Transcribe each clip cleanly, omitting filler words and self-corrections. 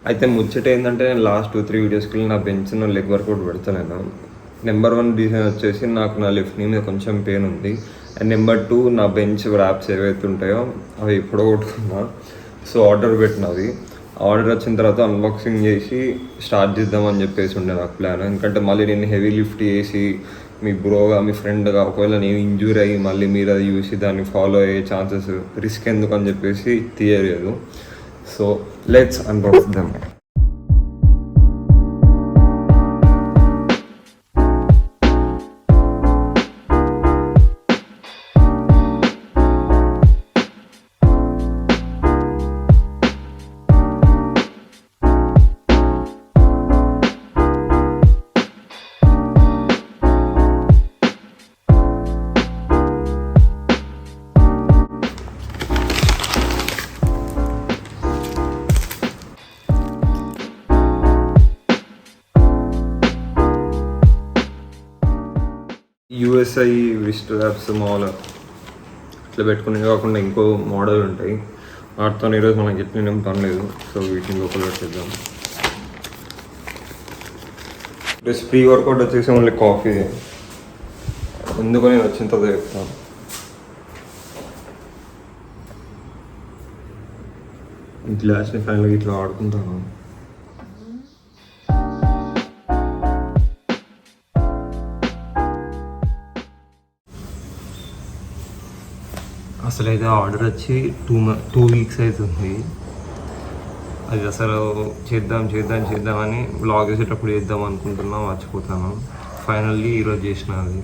అయితే ముచ్చట ఏంటంటే నేను లాస్ట్ 2-3 వీడియోస్కి నా బెంచ్ లెగ్ వర్కౌట్ పెడతాను. నెంబర్ 1 రీజన్ వచ్చేసి నాకు నా లెఫ్ట్ నీ మీద కొంచెం పెయిన్ ఉంది. అండ్ నెంబర్ 2 నా బెంచ్ ర్యాప్స్ ఏవైతే ఉంటాయో అవి ఎప్పుడో కొట్టుకున్నా. సో ఆర్డర్ పెట్టినది. ఆర్డర్ వచ్చిన తర్వాత అన్బాక్సింగ్ చేసి స్టార్ట్ చేద్దామని చెప్పేసి ఉండే నాకు ప్లాన్. ఎందుకంటే మళ్ళీ నేను హెవీ లిఫ్ట్ చేసి మీ బ్రోగా మీ ఫ్రెండ్గా ఒకవేళ నేను ఇంజూరీ అయ్యి మళ్ళీ మీరు అది చూసి దాన్ని ఫాలో అయ్యే ఛాన్సెస్ రిస్క్ ఎందుకు అని చెప్పేసి తీయలేదు. So let's unbox them. USI wrist wraps మాల్ ఇట్లా పెట్టుకునే కాకుండా ఇంకో మోడల్ ఉంటాయి. వాటితో ఈరోజు మనకి ఎట్లా ఏం పని లేదు. సో వీటిని లోపల పెట్టేద్దాం. ప్లస్ ప్రీ వర్కౌట్ వచ్చేసి ఓన్లీ కాఫీ. ఎందుకు నేను వచ్చిన తర్వాత చెప్తాను. ఈ గ్లాస్ని ఫైనల్గా ఇట్లా వాడుకుంటాను. అసలు అయితే ఆర్డర్ వచ్చి 2 వీక్స్ అవుతుంది. అది అసలు చేద్దామని బ్లాగ్ వేసేటప్పుడు చేద్దాం అనుకుంటున్నా, మర్చిపోతాను. ఫైనల్లీ ఈరోజు చేసిన అది.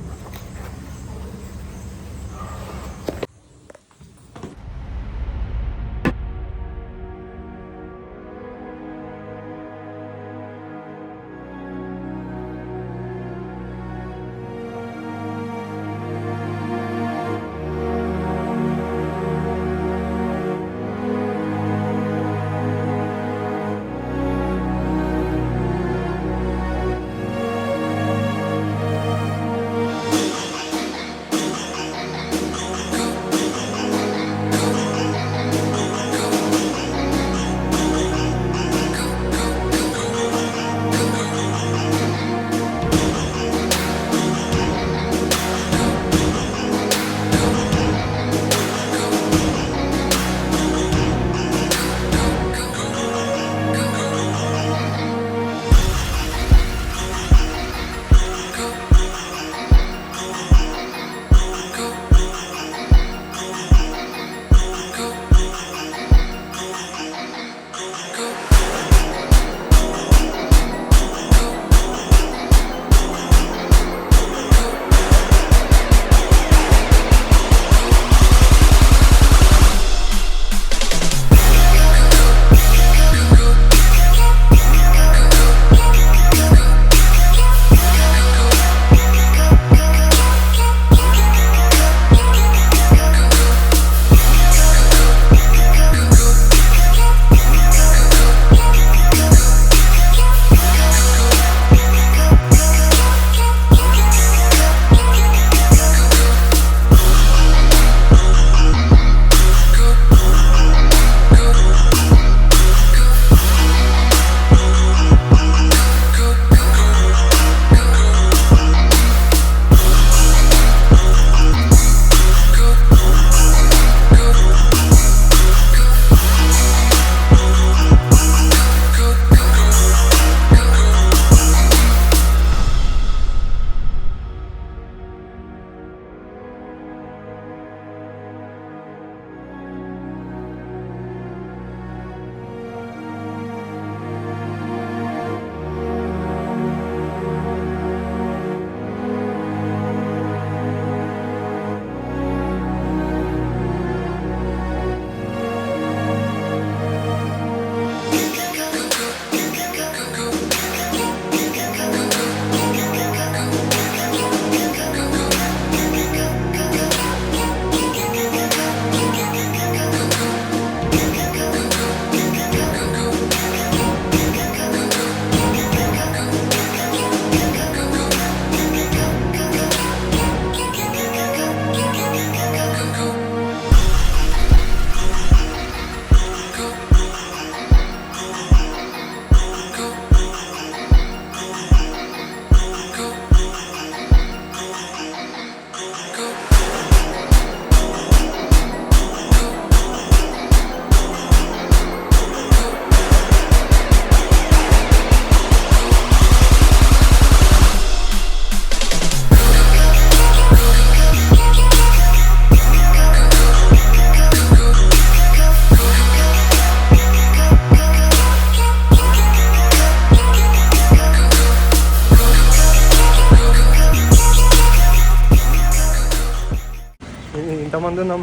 ఎంతమంది ఉన్నాం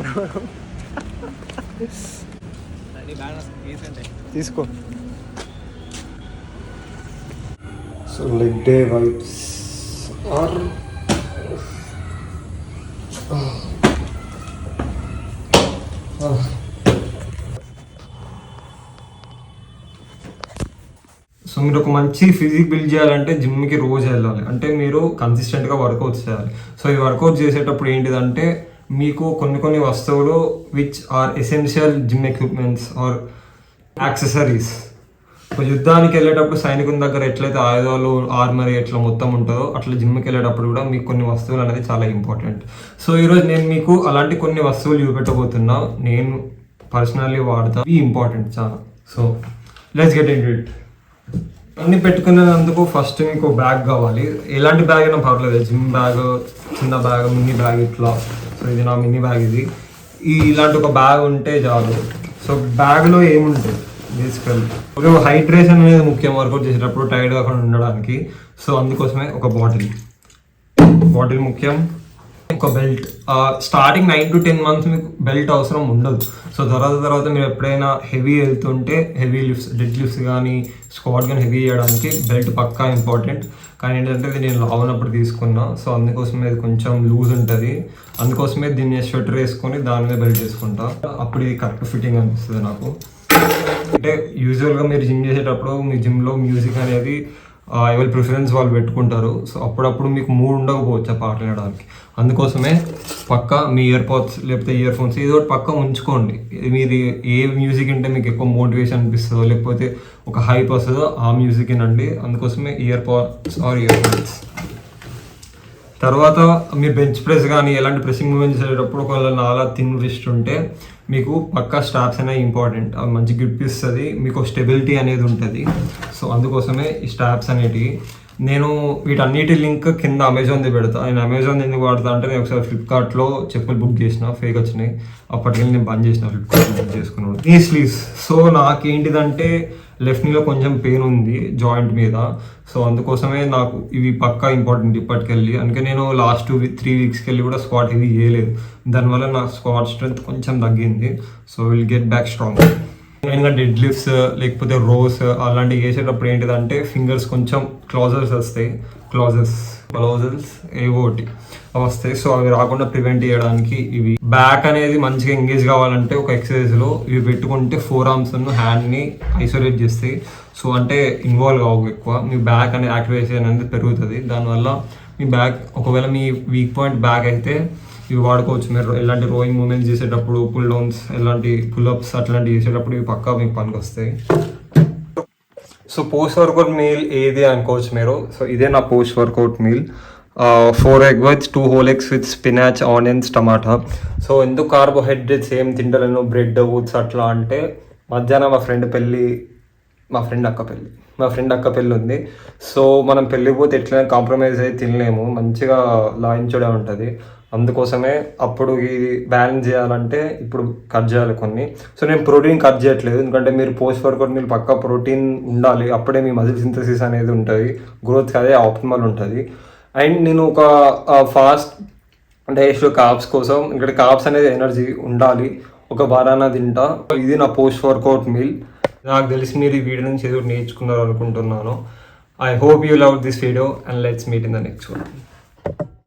తీసుకో. So leg day vibes are so మీరు ఒక మంచి ఫిజిక్ బిల్డ్ చేయాలంటే జిమ్కి రోజు వెళ్ళాలి, అంటే మీరు కన్సిస్టెంట్గా వర్కౌట్ చేయాలి. సో ఈ వర్కౌట్ చేసేటప్పుడు ఏంటిదంటే మీకు కొన్ని వస్తువులు which are essential gym equipments or accessories. యుద్ధానికి వెళ్ళేటప్పుడు సైనికుని దగ్గర ఎట్లయితే ఆయుధాలు ఆర్మరీ ఎట్లా మొత్తం ఉంటుందో అట్లా జిమ్కి వెళ్ళేటప్పుడు కూడా మీకు కొన్ని వస్తువులు అనేది చాలా ఇంపార్టెంట్. సో ఈరోజు నేను మీకు అలాంటి కొన్ని వస్తువులు చూపెట్టబోతున్నా, నేను పర్సనల్లీ వాడతా, ఇవి ఇంపార్టెంట్ చాలా. So let's get in it. అన్ని పెట్టుకునేందుకు ఫస్ట్ మీకు బ్యాగ్ కావాలి. ఎలాంటి బ్యాగ్ అయినా పర్లేదు, జిమ్ బ్యాగ్, చిన్న బ్యాగ్, మినీ బ్యాగ్ ఇట్లా. సో ఇది నా మినీ బ్యాగ్. ఇది ఇలాంటి ఒక బ్యాగ్ ఉంటే చాలు. సో బ్యాగ్లో ఏముంటాయి బేసికల్ ఒక హైడ్రేషన్ అనేది ముఖ్యం వర్కౌట్ చేసేటప్పుడు టైర్డ్ కాకుండా ఉండడానికి. సో అందుకోసమే ఒక బాటిల్ ముఖ్యం, ఒక బెల్ట్. స్టార్టింగ్ 9 to 10 months మీకు బెల్ట్ అవసరం ఉండదు. సో తర్వాత మీరు ఎప్పుడైనా హెవీ వెళ్తుంటే హెవీ లిఫ్ట్స్, డెడ్ లిఫ్ట్స్ కానీ స్క్వాట్ కానీ హెవీ చేయడానికి బెల్ట్ పక్కా ఇంపార్టెంట్. కానీ ఏంటంటే ఇది నేను లావున్నప్పుడు తీసుకున్నా, సో అందుకోసమే ఇది కొంచెం లూజ్ ఉంటుంది. అందుకోసమే దీన్ని స్వెటర్ వేసుకొని దాని మీద బెల్ట్ వేసుకుంటా, అప్పుడు ఇది కరెక్ట్ ఫిట్టింగ్ అనిపిస్తుంది నాకు. అంటే యూజువల్గా మీరు జిమ్ చేసేటప్పుడు మీ జిమ్లో మ్యూజిక్ అనేది ఎవరి ప్రిఫరెన్స్ వాళ్ళు పెట్టుకుంటారు. సో అప్పుడప్పుడు మీకు మూడ్ ఉండకపోవచ్చు ఆ పాటలు వినడానికి. అందుకోసమే పక్కా మీ ఇయర్ పాడ్స్ లేకపోతే ఇయర్ ఫోన్స్ ఏదో ఒకటి పక్కా ఉంచుకోండి. మీరు ఏ మ్యూజిక్ వింటే మీకు ఎక్కువ మోటివేషన్ అనిపిస్తుందో లేకపోతే ఒక హైప్ వస్తుందో ఆ మ్యూజిక్ వినండి. అందుకోసమే earpods or earphones. తర్వాత మీరు బెంచ్ ప్రెస్ కానీ ఎలాంటి ప్రెసింగ్ మూమెంట్స్ చేసేటప్పుడు ఒకవేళ నాలా థిన్ రిస్ట్ ఉంటే మీకు పక్కా స్ట్రాప్స్ అనేవి ఇంపార్టెంట్. అవి మంచి గ్రిప్ ఇస్తుంది, మీకు స్టెబిలిటీ అనేది ఉంటుంది. సో అందుకోసమే ఈ స్ట్రాప్స్ అనేటివి. నేను వీటన్నిటి లింక్ కింద అమెజాన్ది పెడతా. నేను అమెజాన్ ఎందుకు వాడతా అంటే నేను ఒకసారి ఫ్లిప్కార్ట్లో చెప్పులు బుక్ చేసిన, ఫేక్ వచ్చినాయి. అప్పటికి నేను బంద్ చేసిన ఫ్లిప్కార్ట్లో బుక్ చేసుకున్నాను. ఈ స్లీవ్స్. సో నాకేంటిదంటే లెఫ్ట్ నీలో కొంచెం పెయిన్ ఉంది జాయింట్ మీద. సో అందుకోసమే నాకు ఇవి పక్కా ఇంపార్టెంట్ ఇప్పటికెళ్ళి. అందుకే నేను లాస్ట్ 3 weeksకి వెళ్ళి కూడా స్క్వాట్ ఇవి చేయలేదు. దానివల్ల నా స్క్వాట్ స్ట్రెంత్ కొంచెం తగ్గింది. So will get back strong. మెయిన్గా డెడ్ లిఫ్ట్స్ లేకపోతే రోస్ అలాంటివి చేసేటప్పుడు ఏంటిదంటే ఫింగర్స్ కొంచెం క్లోజర్స్ వస్తాయి, క్లోజర్స్ ఏవోటి అవి వస్తాయి. సో అవి రాకుండా ప్రివెంట్ చేయడానికి ఇవి. బ్యాక్ అనేది మంచిగా ఎంగేజ్ కావాలంటే ఒక ఎక్సర్సైజ్లో ఇవి పెట్టుకుంటే 4 arms హ్యాండ్ని ఐసోలేట్ చేస్తాయి. సో అంటే ఇన్వాల్వ్ కావు ఎక్కువ, మీ బ్యాక్ అనేది యాక్టివేషన్ అనేది పెరుగుతుంది. దానివల్ల మీ బ్యాక్ ఒకవేళ మీ వీక్ పాయింట్ బ్యాక్ అయితే ఇవి వాడుకోవచ్చు. మీరు ఎలాంటి రోయింగ్ మూమెంట్స్ చేసేటప్పుడు, పుల్ డౌన్స్, ఎలాంటి పుల్అప్స్ అట్లాంటివి చేసేటప్పుడు ఇవి పక్కా మీకు పనికి వస్తాయి. సో పోస్ట్ వర్కౌట్ మీల్ ఏది అనుకోవచ్చు మీరు. సో ఇదే నా post workout meal. 4 egg whites, 2 whole eggs with spinach, onions, tomato. So ఎందుకు కార్బోహైడ్రేట్స్ ఏం తింటలేను, బ్రెడ్, ఓట్స్ అట్లా అంటే మధ్యాహ్నం మా ఫ్రెండ్ అక్క పెళ్ళి ఉంది. సో మనం పెళ్ళికి పోతే ఎట్లయినా కాంప్రమైజ్ అయితే తినలేము, మంచిగా లాయించడే ఉంటుంది. అందుకోసమే అప్పుడు ఇది బ్యాలెన్స్ చేయాలంటే ఇప్పుడు కట్ చేయాలి కొన్ని. సో నేను ప్రోటీన్ కట్ చేయట్లేదు, ఎందుకంటే మీరు పోస్ట్ వర్కౌట్ మీరు పక్కా ప్రోటీన్ ఉండాలి, అప్పుడే మీ మజిల్ సింథసిస్ అనేది ఉంటుంది, గ్రోత్ అదే ఆప్టిమల్ ఉంటుంది. అండ్ నేను ఒక ఫాస్ట్ డైట్లో కార్బ్స్ కోసం, ఇక్కడ కార్బ్స్ అనేది ఎనర్జీ ఉండాలి, ఒక బనానా తింటా. ఇది నా పోస్ట్ వర్కౌట్ మీల్. నాకు తెలిసి మీరు ఈ వీడియో నుంచి ఏదో నేర్చుకున్నారు అనుకుంటున్నాను. I hope you love this video and let's meet in the next one.